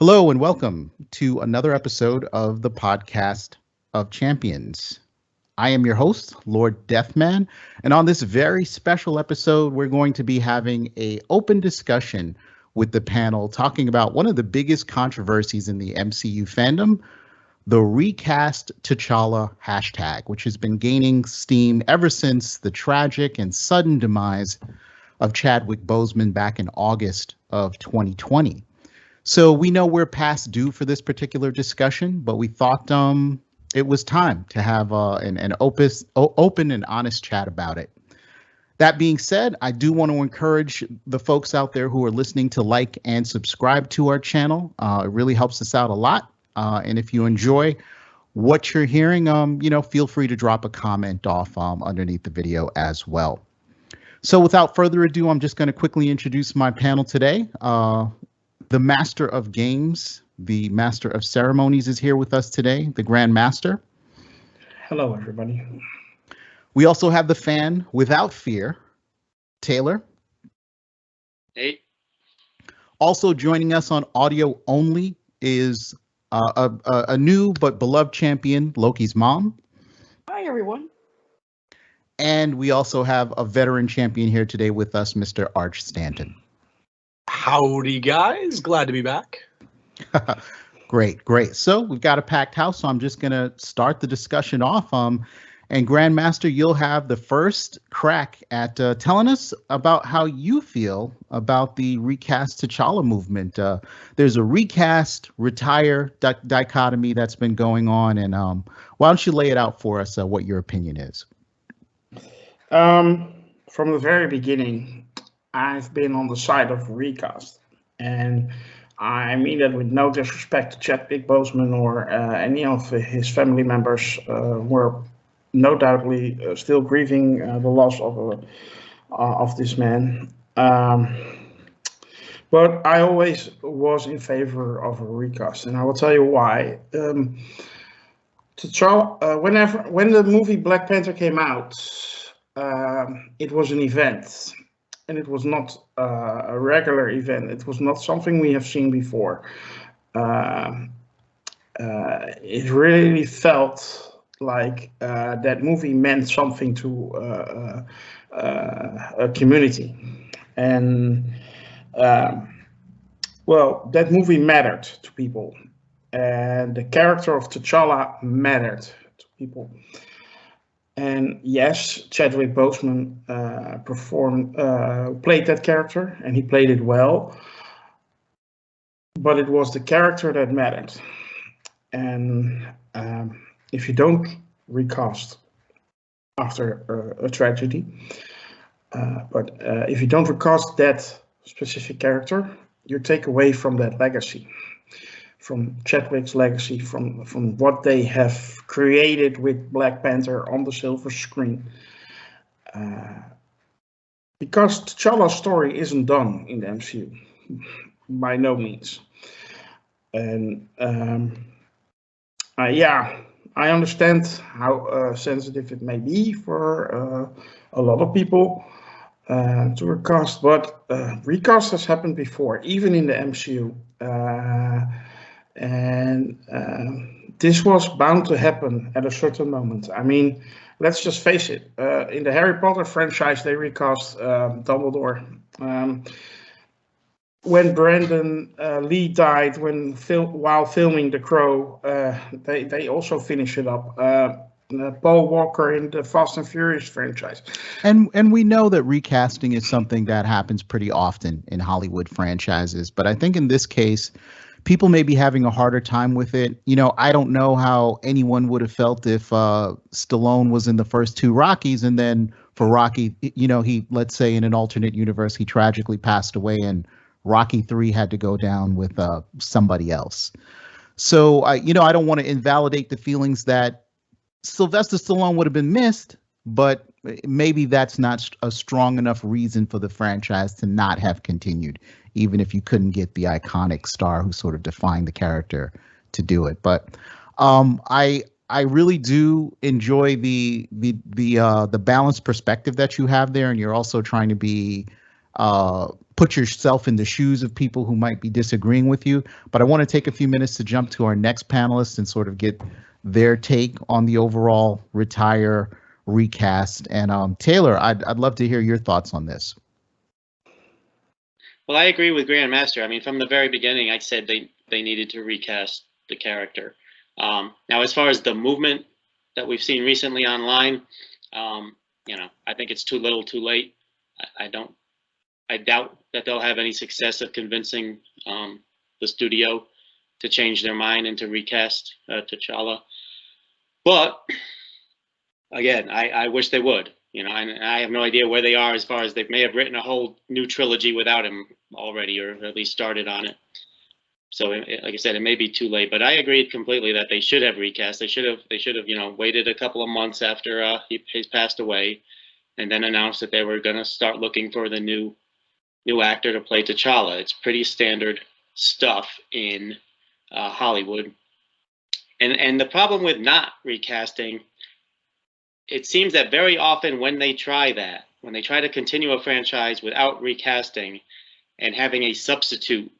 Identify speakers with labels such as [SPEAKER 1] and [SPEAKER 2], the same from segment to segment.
[SPEAKER 1] Hello and welcome to another episode of the podcast of Champions. I am your host, Lord Deathman, and on this very special episode, we're going to be having an open discussion with the panel talking about one of the biggest controversies in the MCU fandom, the recast T'Challa hashtag, which has been gaining steam ever since the tragic and sudden demise of Chadwick Boseman back in August of 2020. So we know we're past due for this particular discussion, but we thought it was time to have an open and honest chat about it. That being said, I do want to encourage the folks out there who are listening to like and subscribe to our channel. It really helps us out a lot. And if you enjoy what you're hearing, feel free to drop a comment off underneath the video as well. So without further ado, I'm just going to quickly introduce my panel today. The Master of Games, the Master of Ceremonies is here with us today, the Grandmaster.
[SPEAKER 2] Hello, everybody.
[SPEAKER 1] We also have the fan without fear, Taylor.
[SPEAKER 3] Hey.
[SPEAKER 1] Also joining us on audio only is a new but beloved champion, Lokismom.
[SPEAKER 4] Hi, everyone.
[SPEAKER 1] And we also have a veteran champion here today with us, Mr. Arch Stanton.
[SPEAKER 5] Howdy, guys. Glad to be back.
[SPEAKER 1] Great. So we've got a packed house, so I'm just going to start the discussion off. And Grandmaster, you'll have the first crack at telling us about how you feel about the recast T'Challa movement. There's a recast, retire dichotomy that's been going on, and why don't you lay it out for us what your opinion is?
[SPEAKER 2] From the very beginning, I've been on the side of recast, and I mean that with no disrespect to Chadwick Boseman or any of his family members who are no doubtly still grieving the loss of this man. But I always was in favor of a recast, and I will tell you why. T'Challa, when the movie Black Panther came out, it was an event. And it was not a regular event. It was not something we have seen before. It really felt like that movie meant something to a community. And, that movie mattered to people. And the character of T'Challa mattered to people. And yes, Chadwick Boseman played that character, and he played it well. But it was the character that mattered. And if you don't recast after a tragedy, if you don't recast that specific character, you take away from that legacy. From Chadwick's legacy, from what they have created with Black Panther on the silver screen. Because T'Challa's story isn't done in the MCU, by no means. And I understand how sensitive it may be for a lot of people to recast, but recast has happened before, even in the MCU. And this was bound to happen at a certain moment. I mean, let's just face it. In the Harry Potter franchise, they recast Dumbledore. When Brandon Lee died while filming The Crow, they also finished it up. Paul Walker in the Fast and Furious franchise.
[SPEAKER 1] And we know that recasting is something that happens pretty often in Hollywood franchises. But I think in this case, people may be having a harder time with it. I don't know how anyone would have felt if Stallone was in the first two Rockies, and then for Rocky, let's say in an alternate universe, he tragically passed away and Rocky 3 had to go down with somebody else. So, I don't want to invalidate the feelings that Sylvester Stallone would have been missed, but maybe that's not a strong enough reason for the franchise to not have continued, even if you couldn't get the iconic star who sort of defined the character to do it. But I really do enjoy the balanced perspective that you have there, and you're also trying to be put yourself in the shoes of people who might be disagreeing with you. But I want to take a few minutes to jump to our next panelist and sort of get their take on the overall retire recast. And Taylor, I'd love to hear your thoughts on this.
[SPEAKER 3] Well, I agree with Grandmaster. I mean, from the very beginning, I said they needed to recast the character. Now, as far as the movement that we've seen recently online, I think it's too little, too late. I doubt that they'll have any success of convincing the studio to change their mind and to recast T'Challa. But again, I wish they would. And I have no idea where they are as far as they may have written a whole new trilogy without him already, or at least started on it. So, like I said, it may be too late. But I agreed completely that they should have recast. They should have, waited a couple of months after he's passed away, and then announced that they were going to start looking for the new actor to play T'Challa. It's pretty standard stuff in Hollywood. And the problem with not recasting, it seems that very often when they try to continue a franchise without recasting and having a substitute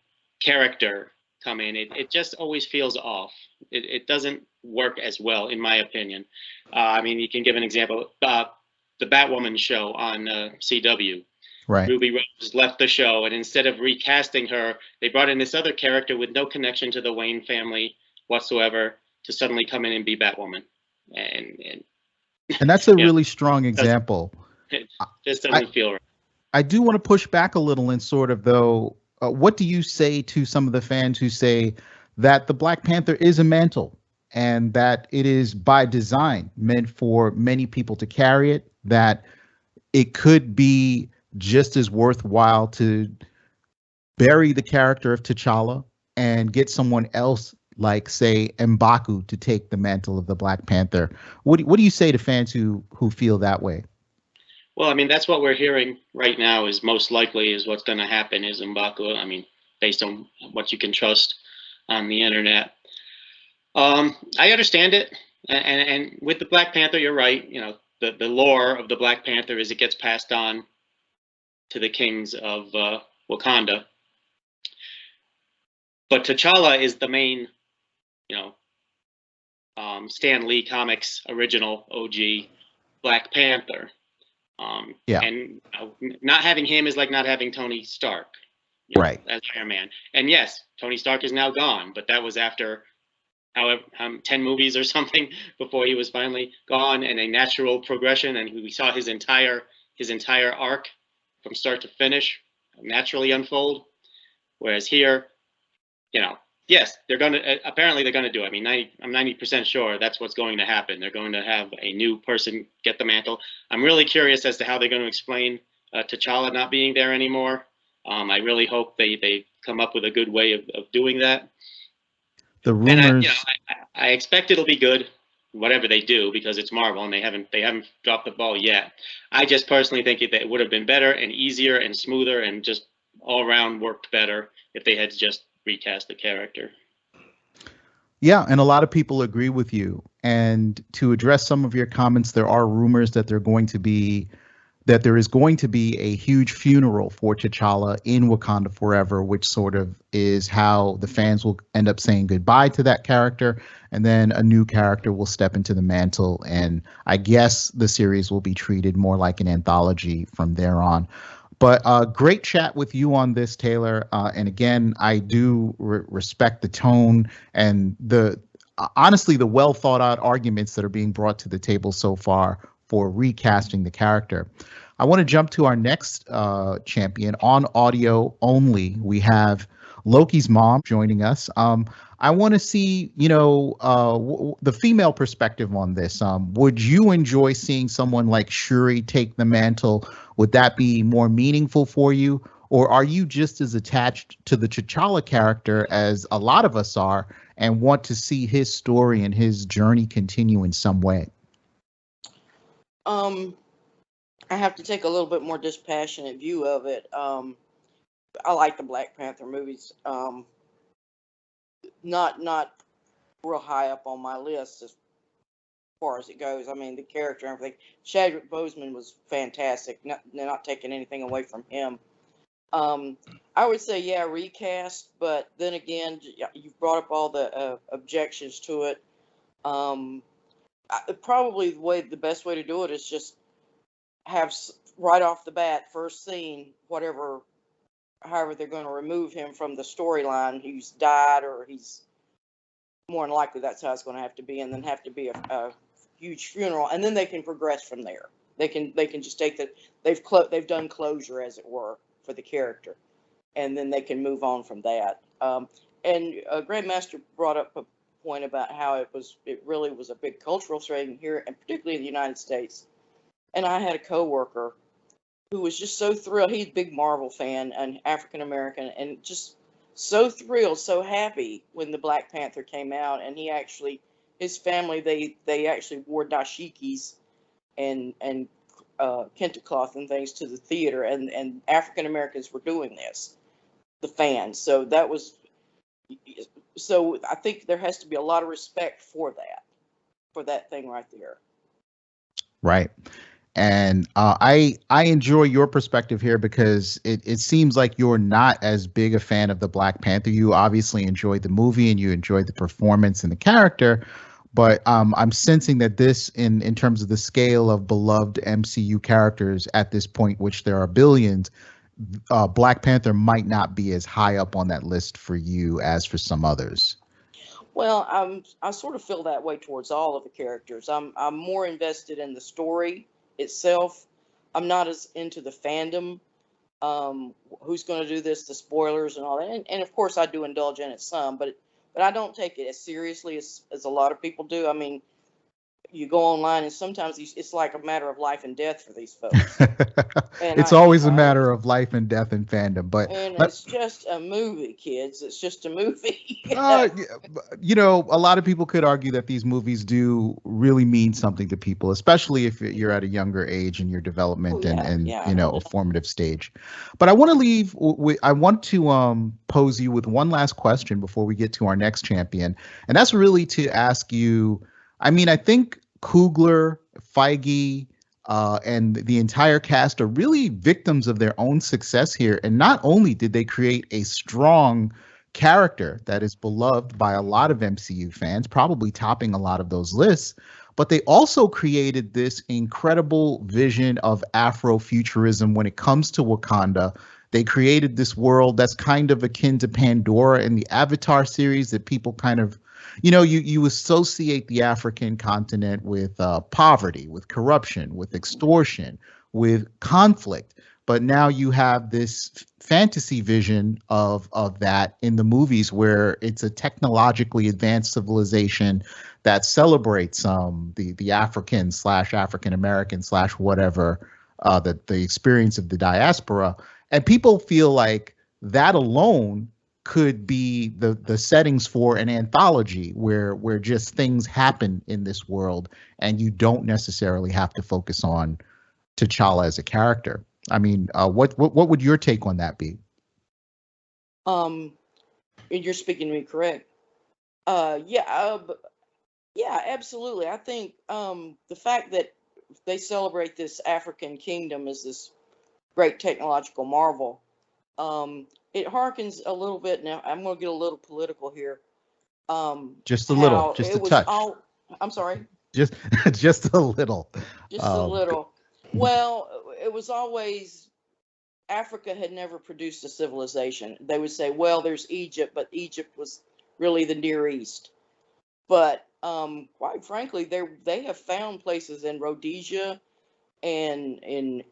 [SPEAKER 3] character come in, it just always feels off. It doesn't work as well, in my opinion. I mean, you can give an example. The Batwoman show on CW.
[SPEAKER 1] Right.
[SPEAKER 3] Ruby Rose left the show, and instead of recasting her, they brought in this other character with no connection to the Wayne family whatsoever to suddenly come in and be Batwoman.
[SPEAKER 1] And that's a really strong example.
[SPEAKER 3] It just doesn't feel right.
[SPEAKER 1] I do want to push back a little and sort of, though, what do you say to some of the fans who say that the Black Panther is a mantle and that it is by design meant for many people to carry it, that it could be just as worthwhile to bury the character of T'Challa and get someone else like, say, M'Baku to take the mantle of the Black Panther? What do you say to fans who feel that way?
[SPEAKER 3] Well, I mean, that's what we're hearing right now is most likely is what's going to happen is M'Baku. I mean, based on what you can trust on the internet. I understand it. And with the Black Panther, you're right. The lore of the Black Panther is it gets passed on to the kings of Wakanda. But T'Challa is the main, Stan Lee Comics original OG Black Panther. And not having him is like not having Tony Stark,
[SPEAKER 1] right,
[SPEAKER 3] as Iron Man. And yes, Tony Stark is now gone, but that was after 10 movies or something before he was finally gone, and a natural progression, and we saw his entire arc from start to finish naturally unfold. Whereas here, yes, they're going to do it. I mean, I'm 90% sure that's what's going to happen. They're going to have a new person get the mantle. I'm really curious as to how they're going to explain T'Challa not being there anymore. I really hope they come up with a good way of doing that.
[SPEAKER 1] The rumors.
[SPEAKER 3] And I expect it'll be good, whatever they do, because it's Marvel and they haven't dropped the ball yet. I just personally think it would have been better and easier and smoother and just all around worked better if they had just recast the character.
[SPEAKER 1] Yeah, and a lot of people agree with you. And to address some of your comments, there are rumors that there is going to be a huge funeral for T'Challa in Wakanda Forever, which sort of is how the fans will end up saying goodbye to that character, and then a new character will step into the mantle, and I guess the series will be treated more like an anthology from there on. But great chat with you on this, Taylor. And again, I do respect the tone and honestly the well thought out arguments that are being brought to the table so far for recasting the character. I want to jump to our next champion on audio only. We have Lokismom joining us. I want to see, the female perspective on this. Would you enjoy seeing someone like Shuri take the mantle? Would that be more meaningful for you? Or are you just as attached to the T'Challa character as a lot of us are and want to see his story and his journey continue in some way?
[SPEAKER 4] I have to take a little bit more dispassionate view of it. I like the Black Panther movies. Not real high up on my list as far as it goes. I mean, the character and everything. Chadwick Boseman was fantastic. They're not taking anything away from him. I would say, yeah, recast, but then again, you've brought up all the objections to it. Probably the best way to do it is just have right off the bat, first scene, however they're going to remove him from the storyline. He's died, or he's more than likely that's how it's going to have to be, and then have to be a huge funeral, and then they can progress from there. They can just take that they've done closure, as it were, for the character, and then they can move on from that. And Grandmaster brought up a point about how it really was a big cultural thing here, and particularly in the United States. And I had a coworker who was just so thrilled. He's a big Marvel fan and African American, and just so thrilled, so happy when the Black Panther came out. And his family, they actually wore dashikis and kente cloth and things to the theater, and African Americans were doing this, the fans. So I think there has to be a lot of respect for that thing right there.
[SPEAKER 1] Right. And I enjoy your perspective here, because it seems like you're not as big a fan of the Black Panther. You obviously enjoyed the movie and you enjoyed the performance and the character, but I'm sensing that this, in terms of the scale of beloved MCU characters at this point, which there are billions, Black Panther might not be as high up on that list for you as for some others.
[SPEAKER 4] Well, I sort of feel that way towards all of the characters. I'm more invested in the story itself. I'm not as into the fandom. Who's going to do this? The spoilers and all that. And of course, I do indulge in it some, but I don't take it as seriously as a lot of people do. I mean, you go online and sometimes it's like a matter of life and death for these folks.
[SPEAKER 1] It's always a matter of life and death in fandom,
[SPEAKER 4] it's just a movie, kids. It's just a movie.
[SPEAKER 1] You know, a lot of people could argue that these movies do really mean something to people, especially if you're at a younger age in your development and you know, a formative stage. But I want to pose you with one last question before we get to our next champion, and that's really to ask you. I mean, I think Coogler, Feige, and the entire cast are really victims of their own success here. And not only did they create a strong character that is beloved by a lot of MCU fans, probably topping a lot of those lists, but they also created this incredible vision of Afrofuturism when it comes to Wakanda. They created this world that's kind of akin to Pandora in the Avatar series, that people kind of, you know, you associate the African continent with poverty, with corruption, with extortion, with conflict. But now you have this fantasy vision of that in the movies, where it's a technologically advanced civilization that celebrates the African / African American / whatever, the experience of the diaspora. And people feel like that alone could be the settings for an anthology where just things happen in this world, and you don't necessarily have to focus on T'Challa as a character. I mean, what would your take on that be?
[SPEAKER 4] You're speaking to me, correct? Yeah, absolutely. I think the fact that they celebrate this African kingdom as this great technological marvel, it harkens a little bit. Now I'm going to get a little political here.
[SPEAKER 1] Just a little, just a touch.
[SPEAKER 4] I'm sorry.
[SPEAKER 1] Just a little.
[SPEAKER 4] Just a little. Well, it was always Africa had never produced a civilization. They would say, well, there's Egypt, but Egypt was really the Near East. But quite frankly, they have found places in Rhodesia and in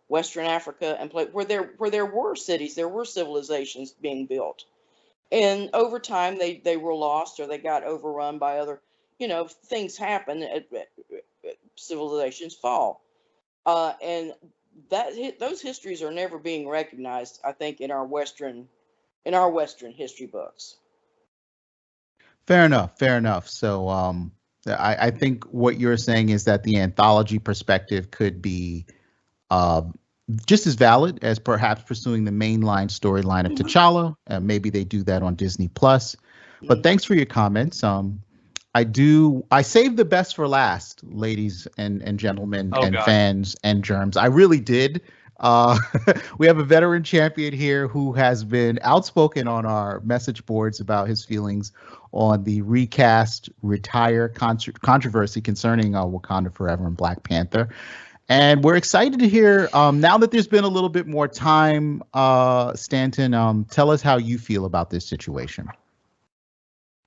[SPEAKER 4] Western Africa and where there were cities, there were civilizations being built, and over time they were lost, or they got overrun by other, things happen. Civilizations fall, and those histories are never being recognized, I think, in our Western history books.
[SPEAKER 1] Fair enough. So I think what you're saying is that the anthology perspective could be just as valid as perhaps pursuing the mainline storyline of T'Challa. Maybe they do that on Disney Plus. But thanks for your comments. I saved the best for last, ladies and gentlemen, fans and germs. I really did. Uh, we have a veteran champion here who has been outspoken on our message boards about his feelings on the recast retire controversy concerning Wakanda Forever and Black Panther. And we're excited to hear, now that there's been a little bit more time, Stanton, tell us how you feel about this situation.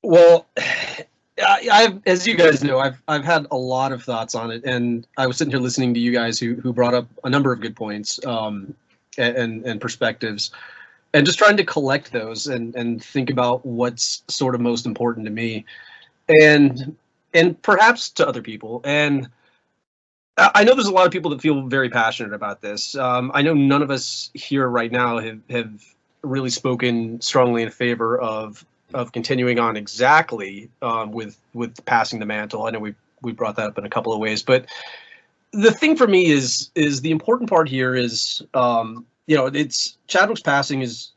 [SPEAKER 5] Well, I've, as you guys know, I've had a lot of thoughts on it, and I was sitting here listening to you guys who brought up a number of good points and perspectives, and just trying to collect those and think about what's sort of most important to me, and perhaps to other people. And I know there's a lot of people that feel very passionate about this. I know none of us here right now have really spoken strongly in favor of continuing on exactly with passing the mantle. I know we brought that up in a couple of ways, but the thing for me is the important part here is it's Chadwick's passing is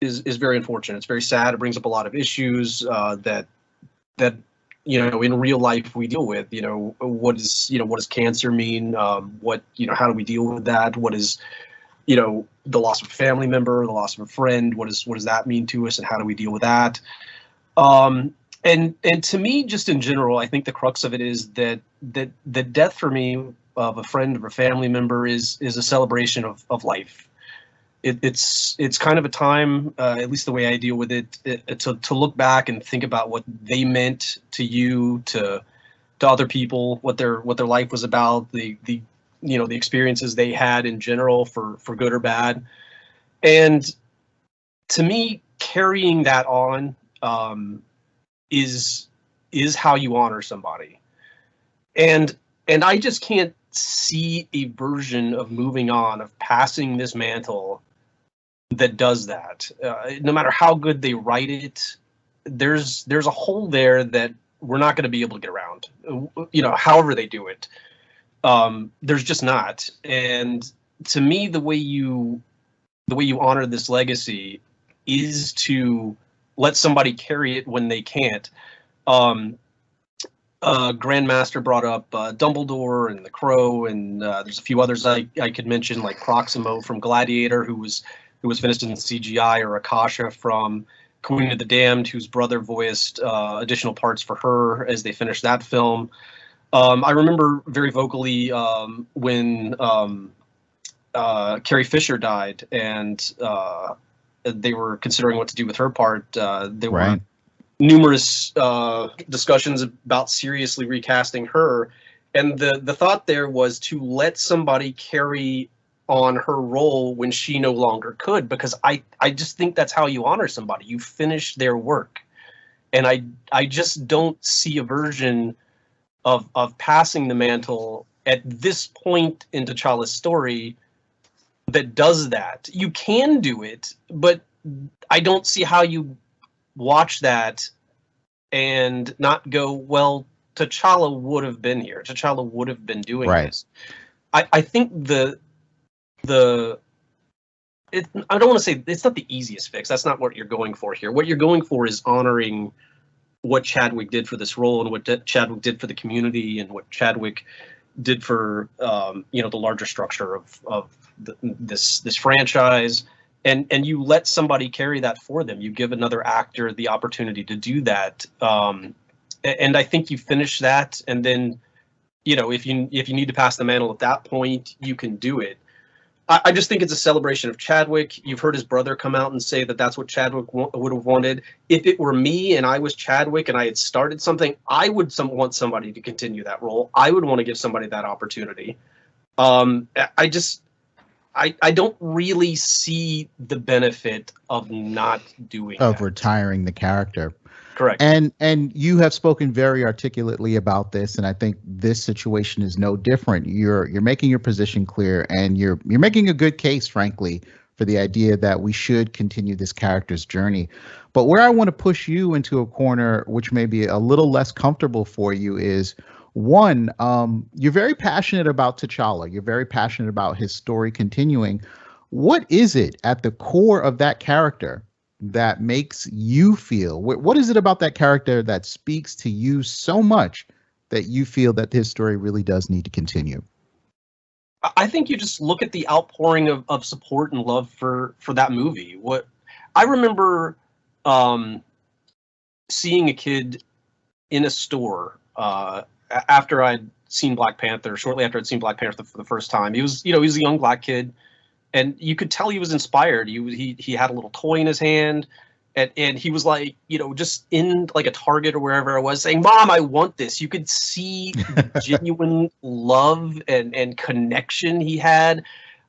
[SPEAKER 5] very unfortunate. It's very sad. It brings up a lot of issues that in real life we deal with. What does cancer mean? How do we deal with that? What is the loss of a family member, the loss of a friend, what does that mean to us, and how do we deal with that? And to me, just in general, I think the crux of it is that the death for me of a friend or a family member is a celebration of life. It's kind of a time, at least the way I deal with it, to look back and think about what they meant to you, to other people, what their life was about, the experiences they had in general, for good or bad. And to me, carrying that on is how you honor somebody. And I just can't see a version of moving on, of passing this mantle, that does that. No matter how good they write it, there's a hole there that we're not going to be able to get around. However they do it. There's just not. And to me, the way you honor this legacy is to let somebody carry it when they can't. Grandmaster brought up Dumbledore and the Crow, and there's a few others I could mention, like Proximo from Gladiator, who was finished in CGI, or Akasha from Queen of the Damned, whose brother voiced additional parts for her as they finished that film. I remember very vocally when Carrie Fisher died, and they were considering what to do with her part. There were numerous discussions about seriously recasting her, and the thought there was to let somebody carry on her role when she no longer could, because I just think that's how you honor somebody. You finish their work, and I just don't see a version of passing the mantle at this point in T'Challa's story that does that. You can do it, but I don't see how you watch that and not go, well, T'Challa would have been here. T'Challa would have been doing this. I think I don't want to say it's not the easiest fix. That's not what you're going for here. What you're going for is honoring what Chadwick did for this role, and what Chadwick did for the community, and what Chadwick did for the larger structure of this franchise. And you let somebody carry that for them. You give another actor the opportunity to do that. And I think you finish that, and then if you need to pass the mantle at that point, you can do it. I just think it's a celebration of Chadwick. You've heard his brother come out and say that that's what Chadwick would have wanted. If it were me and I was Chadwick and I had started something, I would want somebody to continue that role. I would want to give somebody that opportunity. I don't really see the benefit of not doing that.
[SPEAKER 1] Retiring the character.
[SPEAKER 5] Correct.
[SPEAKER 1] And you have spoken very articulately about this, and I think this situation is no different. You're making your position clear, and you're making a good case, frankly, for the idea that we should continue this character's journey. But where I want to push you into a corner, which may be a little less comfortable for you, is one, you're very passionate about T'Challa. You're very passionate about his story continuing. What is it at the core of that character that makes you feel, what is it about that character that speaks to you so much that you feel that his story really does need to continue?
[SPEAKER 5] I think you just look at the outpouring of support and love for that movie. What I remember seeing a kid in a store after I'd seen Black Panther, shortly after I'd seen Black Panther for the first time. He was a young black kid, and you could tell he was inspired. He had a little toy in his hand, and he was like, just in like a Target or wherever I was, saying, "Mom, I want this." You could see genuine love and connection he had.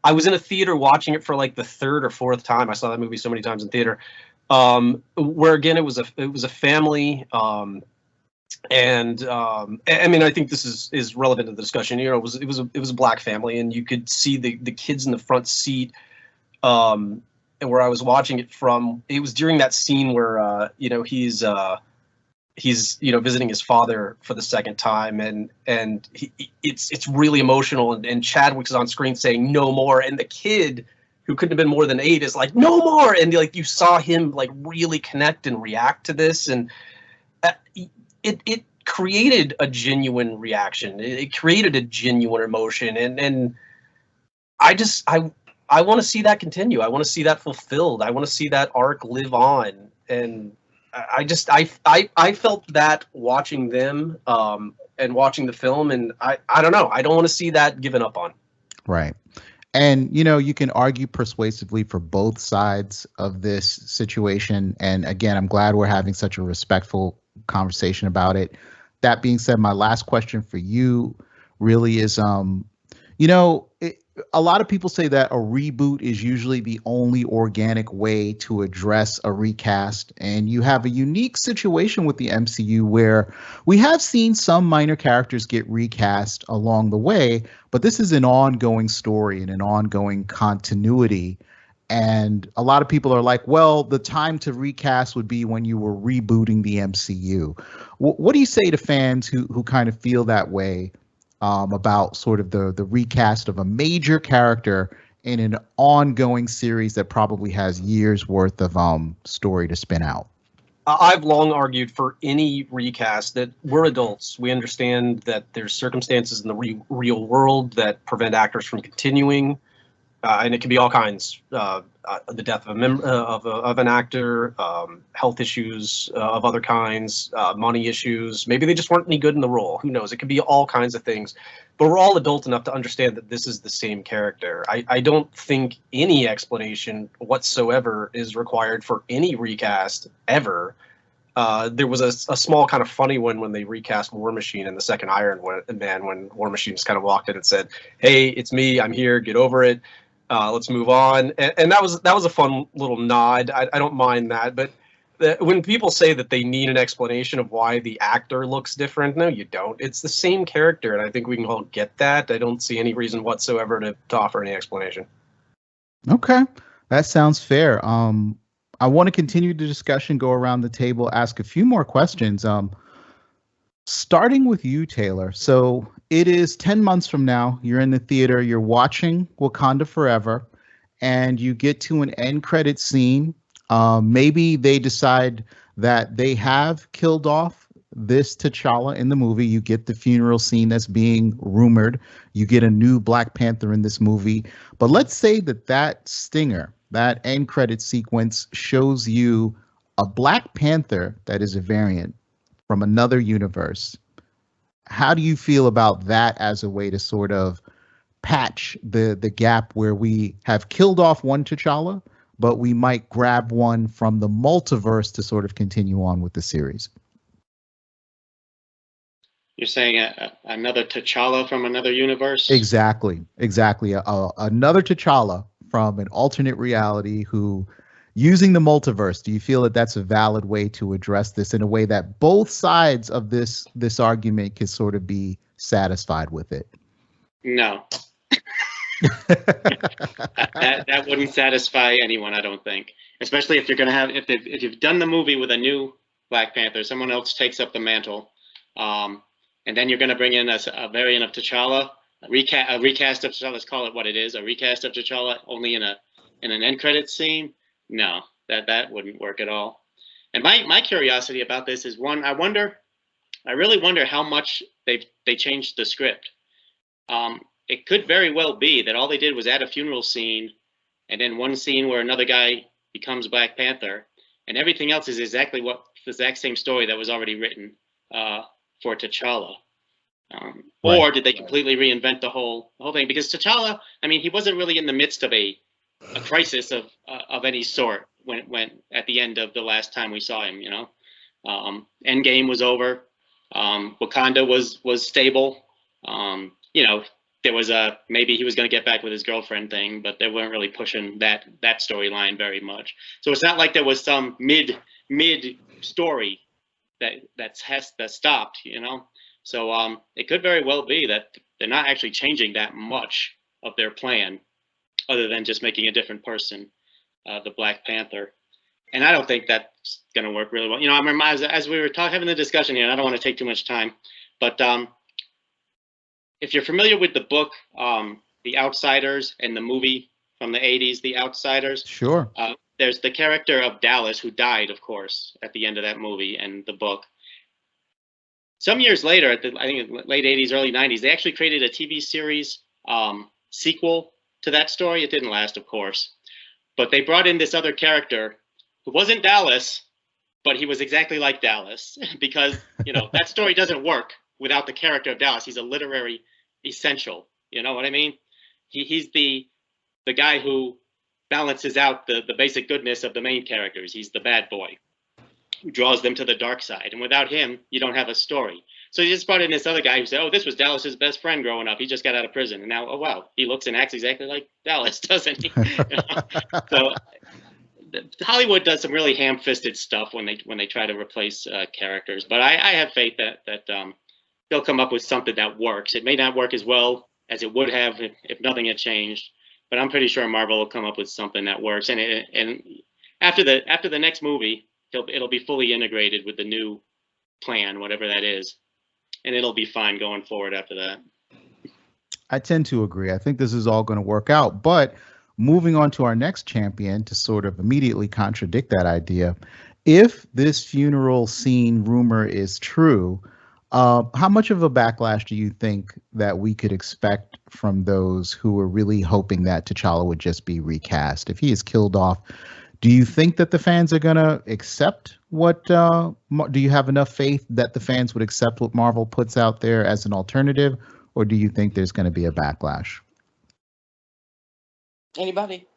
[SPEAKER 5] I was in a theater watching it for like the third or fourth time. I saw that movie so many times in theater. Where again, it was a family. I mean, I think this is relevant to the discussion. It was a black family, and you could see the kids in the front seat. And where I was watching it from, it was during that scene where he's visiting his father for the second time, and it's really emotional, and Chadwick's on screen saying no more, and the kid, who couldn't have been more than 8, is like, no more, and like you saw him like really connect and react to this, and it created a genuine reaction. It created a genuine emotion, and I want to see that continue. I want to see that fulfilled. I want to see that arc live on, and I felt that watching them and watching the film, and I don't know. I don't want to see that given up on.
[SPEAKER 1] Right. And, you can argue persuasively for both sides of this situation. And again, I'm glad we're having such a respectful conversation about it. That being said, my last question for you really is, a lot of people say that a reboot is usually the only organic way to address a recast. And you have a unique situation with the MCU where we have seen some minor characters get recast along the way, but this is an ongoing story and an ongoing continuity. And a lot of people are like, well, the time to recast would be when you were rebooting the MCU. What do you say to fans who kind of feel that way about sort of the recast of a major character in an ongoing series that probably has years worth of story to spin out?
[SPEAKER 5] I've long argued for any recast that we're adults. We understand that there's circumstances in the real world that prevent actors from continuing. And it can be all kinds: the death of of an actor, health issues of other kinds, money issues. Maybe they just weren't any good in the role. Who knows? It could be all kinds of things. But we're all adult enough to understand that this is the same character. I don't think any explanation whatsoever is required for any recast ever. There was a small kind of funny one when they recast War Machine in the second Iron Man, when War Machine just kind of walked in and said, "Hey, it's me. I'm here. Get over it. Let's move on." And that was a fun little nod. I don't mind that. But when people say that they need an explanation of why the actor looks different, no, you don't. It's the same character, and I think we can all get that. I don't see any reason whatsoever to offer any explanation.
[SPEAKER 1] Okay, that sounds fair. I want to continue the discussion, go around the table, ask a few more questions. Starting with you, Taylor. So it is 10 months from now. You're in the theater. You're watching Wakanda Forever, and you get to an end credit scene. Maybe they decide that they have killed off this T'Challa in the movie. You get the funeral scene that's being rumored. You get a new Black Panther in this movie. But let's say that stinger, that end credit sequence, shows you a Black Panther that is a variant from another universe. How do you feel about that as a way to sort of patch the gap where we have killed off one T'Challa, but we might grab one from the multiverse to sort of continue on with the series?
[SPEAKER 3] You're saying another T'Challa from another universe?
[SPEAKER 1] Exactly. Another T'Challa from an alternate reality who, using the multiverse, do you feel that that's a valid way to address this in a way that both sides of this argument can sort of be satisfied with it?
[SPEAKER 3] No. that wouldn't satisfy anyone, I don't think. Especially if you're going to have, if you've done the movie with a new Black Panther, someone else takes up the mantle, and then you're going to bring in a variant of T'Challa, a recast of T'Challa. Let's call it what it is: a recast of T'Challa, only in an end credit scene. No, that wouldn't work at all. And my curiosity about this is, one, I really wonder how much they changed the script. it could very well be that all they did was add a funeral scene, and then one scene where another guy becomes Black Panther, and everything else is exactly the exact same story that was already written for T'Challa. Or did they completely reinvent the whole thing? Because T'Challa, I mean, he wasn't really in the midst of a crisis of any sort when at the end of the last time we saw him. You know, Endgame was over. Wakanda was stable. You know, there was maybe he was going to get back with his girlfriend thing, but they weren't really pushing that storyline very much. So it's not like there was some mid story that stopped. You know. So it could very well be that they're not actually changing that much of their plan, other than just making a different person the Black Panther. And I don't think that's going to work really well. You know, I remember as we were having the discussion here, and I don't want to take too much time, but if you're familiar with the book, The Outsiders, and the movie from the 80s, The Outsiders.
[SPEAKER 1] Sure.
[SPEAKER 3] There's the character of Dallas, who died, of course, at the end of that movie and the book. Some years later, I think late 80s, early 90s, they actually created a TV series sequel to that story. It didn't last, of course. But they brought in this other character who wasn't Dallas, but he was exactly like Dallas. Because, you know, that story doesn't work without the character of Dallas. He's a literary essential. You know what I mean? He's the guy who balances out the basic goodness of the main characters. He's the bad boy who draws them to the dark side. And without him, you don't have a story. So he just brought in this other guy who said, oh, this was Dallas's best friend growing up. He just got out of prison. And now, oh, wow, he looks and acts exactly like Dallas, doesn't he? So Hollywood does some really ham-fisted stuff when they try to replace characters. But I have faith that they'll come up with something that works. It may not work as well as it would have if nothing had changed. But I'm pretty sure Marvel will come up with something that works. And after the next movie, it'll be fully integrated with the new plan, whatever that is, and it'll be fine going forward after that.
[SPEAKER 1] I tend to agree. I think this is all going to work out. But moving on to our next champion, to sort of immediately contradict that idea, if this funeral scene rumor is true, how much of a backlash do you think that we could expect from those who are really hoping that T'Challa would just be recast? If he is killed off, do you think that the fans are going to accept what, do you have enough faith that the fans would accept what Marvel puts out there as an alternative, or do you think there's going to be a backlash?
[SPEAKER 4] Anybody?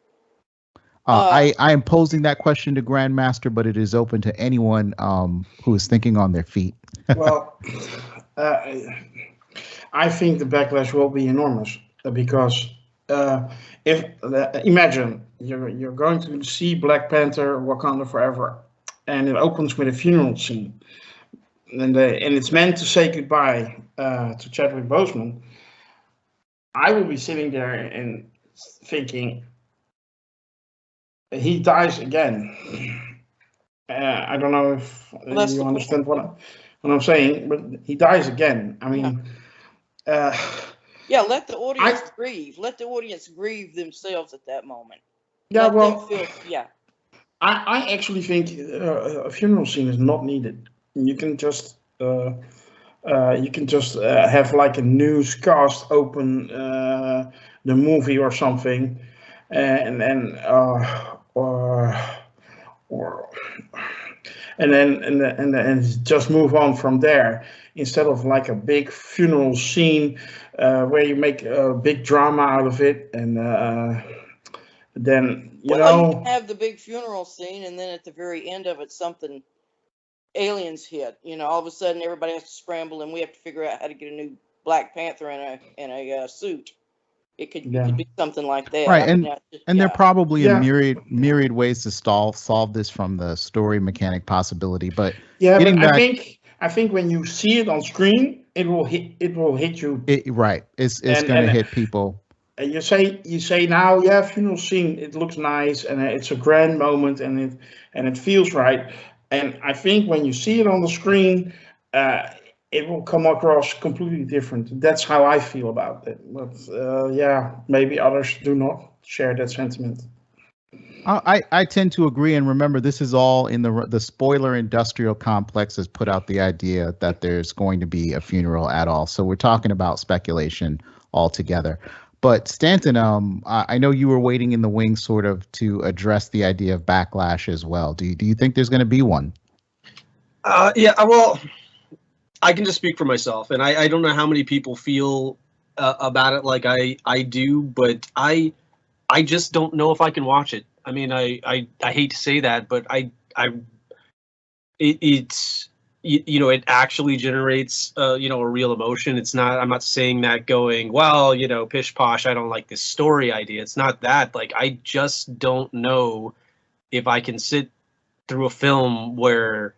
[SPEAKER 1] I am posing that question to Grandmaster, but it is open to anyone who is thinking on their feet.
[SPEAKER 2] Well, I think the backlash will be enormous because imagine you're going to see Black Panther, Wakanda Forever, and it opens with a funeral scene, and it's meant to say goodbye to Chadwick Boseman. I will be sitting there and thinking, he dies again. I don't know if you understand what I'm saying, but he dies again. I mean,
[SPEAKER 4] yeah, let the audience grieve. Let the audience grieve themselves at that moment.
[SPEAKER 2] Yeah, I actually think a funeral scene is not needed. You can just have like a newscast open the movie or something, and then just move on from there, instead of like a big funeral scene where you make a big drama out of it, and then you
[SPEAKER 4] can have the big funeral scene, and then at the very end of it, something aliens hit. You know, all of a sudden everybody has to scramble, and we have to figure out how to get a new Black Panther in a suit. It could be something like that,
[SPEAKER 1] right? And there are probably a myriad ways to solve this from the story mechanic possibility. But
[SPEAKER 2] I think when you see it on screen, it will hit you.
[SPEAKER 1] Right, it's going to hit people.
[SPEAKER 2] You say now, funeral scene. It looks nice, and it's a grand moment, and it feels right. And I think when you see it on the screen, it will come across completely different. That's how I feel about it. But maybe others do not share that sentiment.
[SPEAKER 1] I tend to agree, and remember, this is all in the spoiler industrial complex has put out the idea that there's going to be a funeral at all. So we're talking about speculation altogether. But Stanton, I know you were waiting in the wings, sort of, to address the idea of backlash as well. Do you think there's going to be one?
[SPEAKER 5] Yeah, well, I can just speak for myself, and I don't know how many people feel about it like I do, but I just don't know if I can watch it. I mean, I hate to say that, but it's you know, it actually generates you know, a real emotion. It's not, I'm not saying that going, well, you know, pish posh, I don't like this story idea. It's not that. Like, I just don't know if I can sit through a film where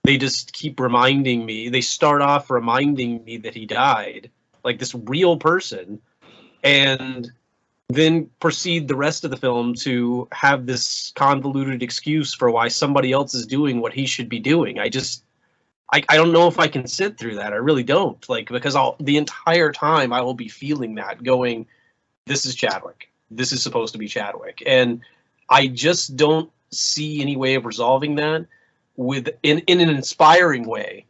[SPEAKER 5] they just keep reminding me. They start off reminding me that he died, like this real person, and then proceed the rest of the film to have this convoluted excuse for why somebody else is doing what he should be doing. I don't know if I can sit through that. I really don't. Like, because the entire time I will be feeling that, going, this is Chadwick. This is supposed to be Chadwick. And I just don't see any way of resolving that in an inspiring way,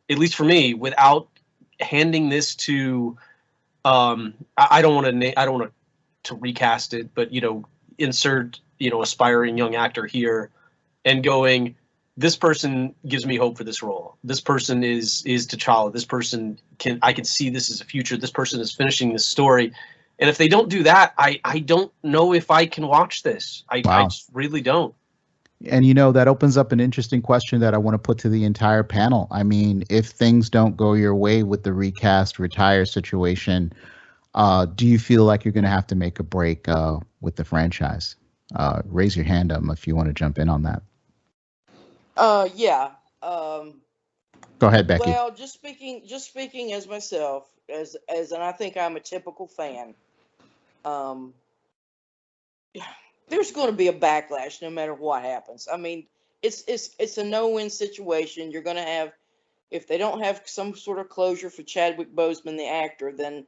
[SPEAKER 5] at least for me, without handing this to I don't want to recast it, but, you know, insert, you know, aspiring young actor here and going, this person gives me hope for this role. This person is T'Challa. This person I can see this as a future. This person is finishing this story. And if they don't do that, I don't know if I can watch this. I just really don't.
[SPEAKER 1] And, you know, that opens up an interesting question that I want to put to the entire panel. I mean, if things don't go your way with the recast retire situation, do you feel like you're going to have to make a break with the franchise? Raise your hand up if you want to jump in on that.
[SPEAKER 4] Yeah.
[SPEAKER 1] Go ahead, Becky.
[SPEAKER 4] Well, just speaking as myself, as and I think I'm a typical fan. There's going to be a backlash no matter what happens. I mean, it's a no-win situation. You're going to have, if they don't have some sort of closure for Chadwick Boseman, the actor, then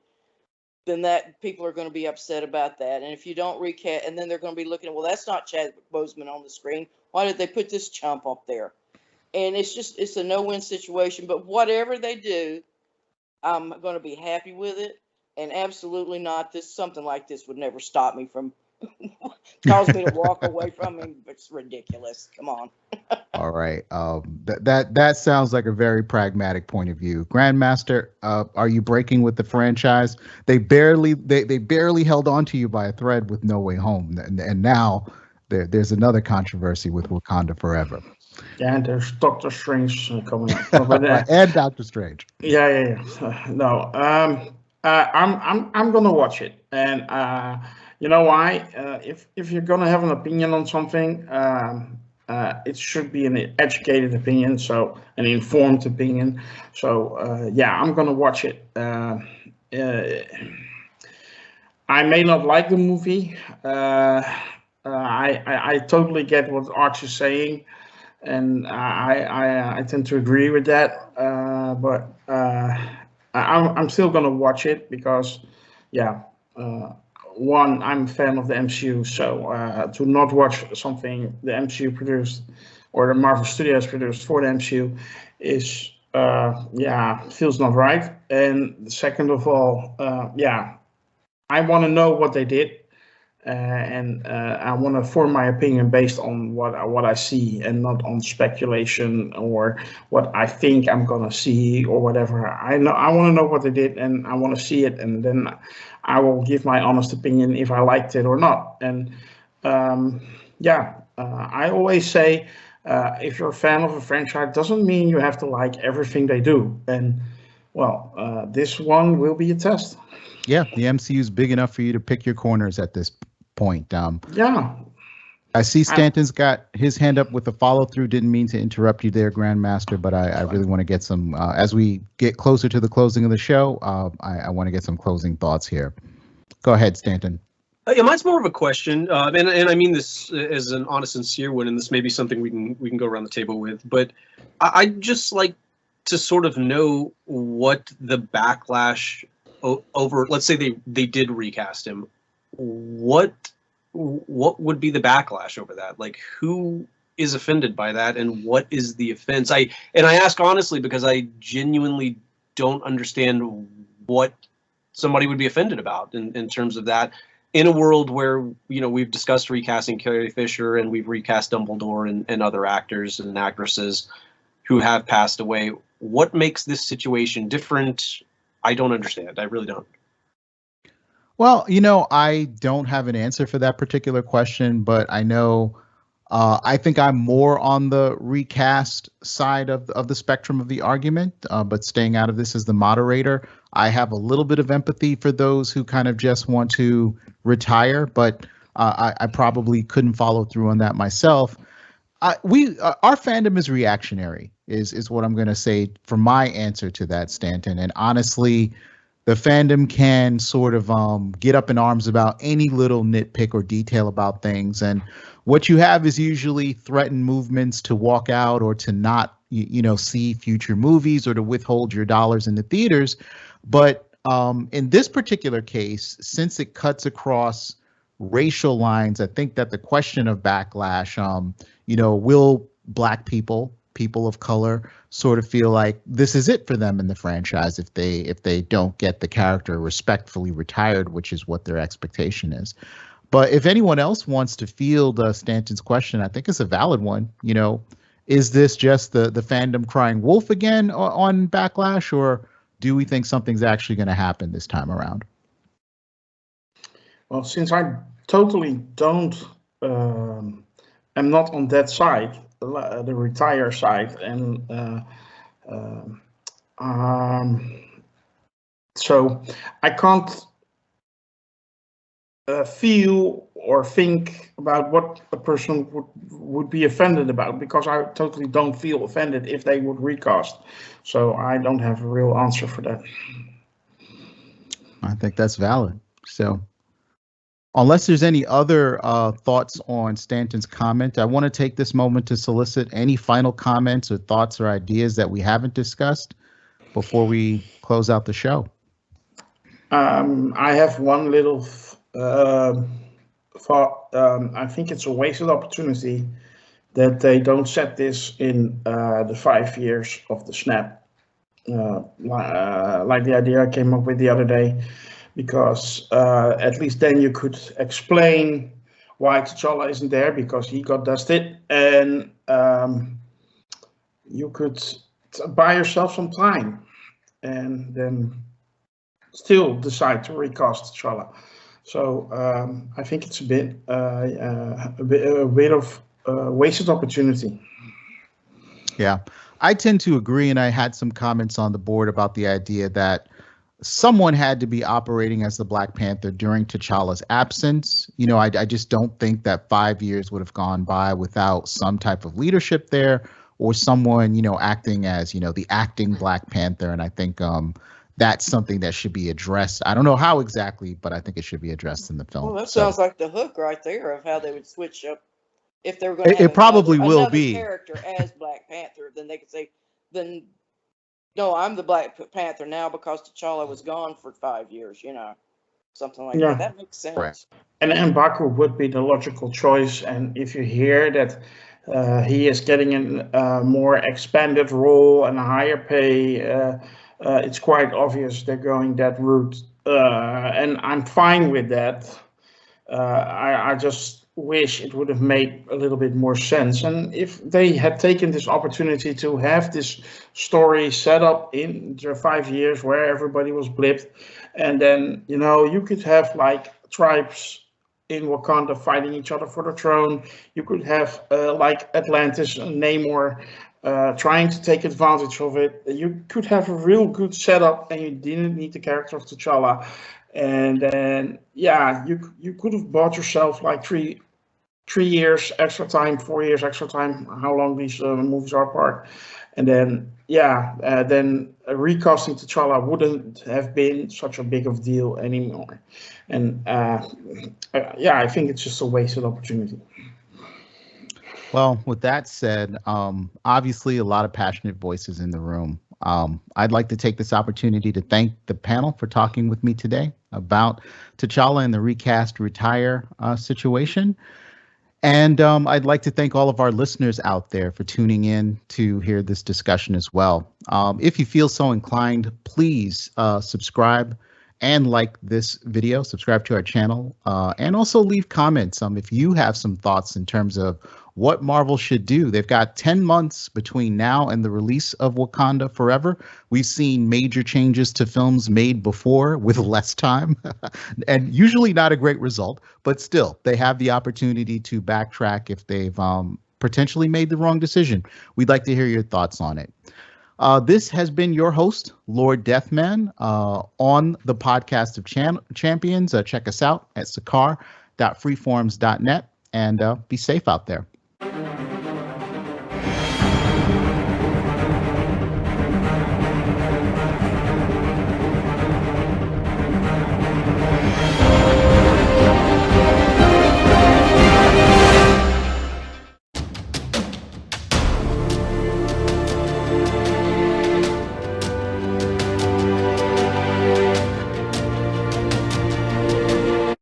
[SPEAKER 4] that people are going to be upset about that. And if you don't recast, and then they're going to be looking at, well, that's not Chadwick Boseman on the screen. Why did they put this chump up there? And it's a no-win situation. But whatever they do, I'm going to be happy with it. And absolutely not, something like this would never stop me from cause me to walk away from him. It's ridiculous. Come on.
[SPEAKER 1] All right. That sounds like a very pragmatic point of view. Grandmaster, are you breaking with the franchise? They barely held on to you by a thread with No Way Home, and now there's another controversy with Wakanda Forever.
[SPEAKER 2] Yeah, and there's Doctor Strange coming up.
[SPEAKER 1] And Doctor Strange.
[SPEAKER 2] Yeah. No. I'm gonna watch it, and you know why? If you're gonna have an opinion on something, it should be an educated opinion, so an informed opinion. So yeah, I'm gonna watch it. I may not like the movie. I totally get what Arch is saying, and I tend to agree with that. But I'm still gonna watch it because, yeah. One, I'm a fan of the MCU, so to not watch something the MCU produced or the Marvel Studios produced for the MCU is, feels not right. And second of all, I want to know what they did, and I want to form my opinion based on what I see and not on speculation or what I think I'm gonna see or whatever. I want to know what they did, and I want to see it, and then I will give my honest opinion if I liked it or not. And I always say, if you're a fan of a franchise, doesn't mean you have to like everything they do. And well, this one will be a test.
[SPEAKER 1] Yeah, the MCU is big enough for you to pick your corners at this point.
[SPEAKER 2] Yeah.
[SPEAKER 1] I see Stanton's got his hand up with a follow through. Didn't mean to interrupt you there, Grandmaster, but I really want to get some, as we get closer to the closing of the show, I want to get some closing thoughts here. Go ahead, Stanton.
[SPEAKER 5] Yeah, mine's more of a question, and I mean this as an honest, sincere one, and this may be something we can go around the table with, but I'd just like to sort of know what the backlash over, let's say they did recast him, what would be the backlash over that? Like, who is offended by that, and what is the offense? I ask honestly because I genuinely don't understand what somebody would be offended about in terms of that. In a world where, we've discussed recasting Carrie Fisher and we've recast Dumbledore and other actors and actresses who have passed away, what makes this situation different? I don't understand. I really don't.
[SPEAKER 1] Well, I don't have an answer for that particular question, but I know I think I'm more on the recast side of the spectrum of the argument, but staying out of this as the moderator, I have a little bit of empathy for those who kind of just want to retire, but I probably couldn't follow through on that myself. Our fandom is reactionary, is what I'm going to say for my answer to that, Stanton. And honestly, the fandom can sort of get up in arms about any little nitpick or detail about things. And what you have is usually threatened movements to walk out or to not, see future movies or to withhold your dollars in the theaters. But in this particular case, since it cuts across racial lines, I think that the question of backlash, will Black people of color sort of feel like this is it for them in the franchise if they don't get the character respectfully retired, which is what their expectation is. But if anyone else wants to field Stanton's question, I think it's a valid one. Is this just the fandom crying wolf again on backlash, or do we think something's actually going to happen this time around?
[SPEAKER 2] Well, since I totally am not on that side, the retire side, and so I can't feel or think about what a person would be offended about, because I totally don't feel offended if they would recast. So I don't have a real answer for that.
[SPEAKER 1] I think that's valid. So unless there's any other thoughts on Stanton's comment, I want to take this moment to solicit any final comments or thoughts or ideas that we haven't discussed before we close out the show.
[SPEAKER 2] I have one little thought. I think it's a wasted opportunity that they don't set this in the 5 years of the snap, like the idea I came up with the other day. Because at least then you could explain why T'Challa isn't there, because he got dusted, and you could buy yourself some time and then still decide to recast T'Challa. So I think it's a bit of a wasted opportunity.
[SPEAKER 1] Yeah, I tend to agree, and I had some comments on the board about the idea that someone had to be operating as the Black Panther during T'Challa's absence. I just don't think that 5 years would have gone by without some type of leadership there, or someone, acting as, the acting Black Panther. And I think that's something that should be addressed. I don't know how exactly, but I think it should be addressed in the film.
[SPEAKER 4] Well, that sounds like the hook right there of how they would switch up. If they were going to have
[SPEAKER 1] it probably will be
[SPEAKER 4] character as Black Panther, then they could say, then no, I'm the Black Panther now because T'Challa was gone for 5 years, something like that. That makes sense.
[SPEAKER 1] Correct.
[SPEAKER 2] And M'Baku would be the logical choice. And if you hear that he is getting a more expanded role and a higher pay, it's quite obvious they're going that route. And I'm fine with that. I just wish it would have made a little bit more sense. And if they had taken this opportunity to have this story set up in the 5 years where everybody was blipped, and then, you could have like tribes in Wakanda fighting each other for the throne. You could have like Atlantis and Namor trying to take advantage of it. You could have a real good setup, and you didn't need the character of T'Challa. And then, you could have bought yourself like 3 years extra time, 4 years extra time, how long these movies are apart. And then, then recasting T'Challa wouldn't have been such a big of deal anymore. And I think it's just a wasted opportunity.
[SPEAKER 1] Well, with that said, obviously a lot of passionate voices in the room. I'd like to take this opportunity to thank the panel for talking with me today about T'Challa and the recast retire situation. And I'd like to thank all of our listeners out there for tuning in to hear this discussion as well. If you feel so inclined, please subscribe and like this video, subscribe to our channel, and also leave comments if you have some thoughts in terms of what Marvel should do. They've got 10 months between now and the release of Wakanda Forever. We've seen major changes to films made before with less time, and usually not a great result, but still, they have the opportunity to backtrack if they've potentially made the wrong decision. We'd like to hear your thoughts on it. This has been your host, Lord Deathman, on the podcast of Champions. Check us out at sakar.freeforums.net, and be safe out there.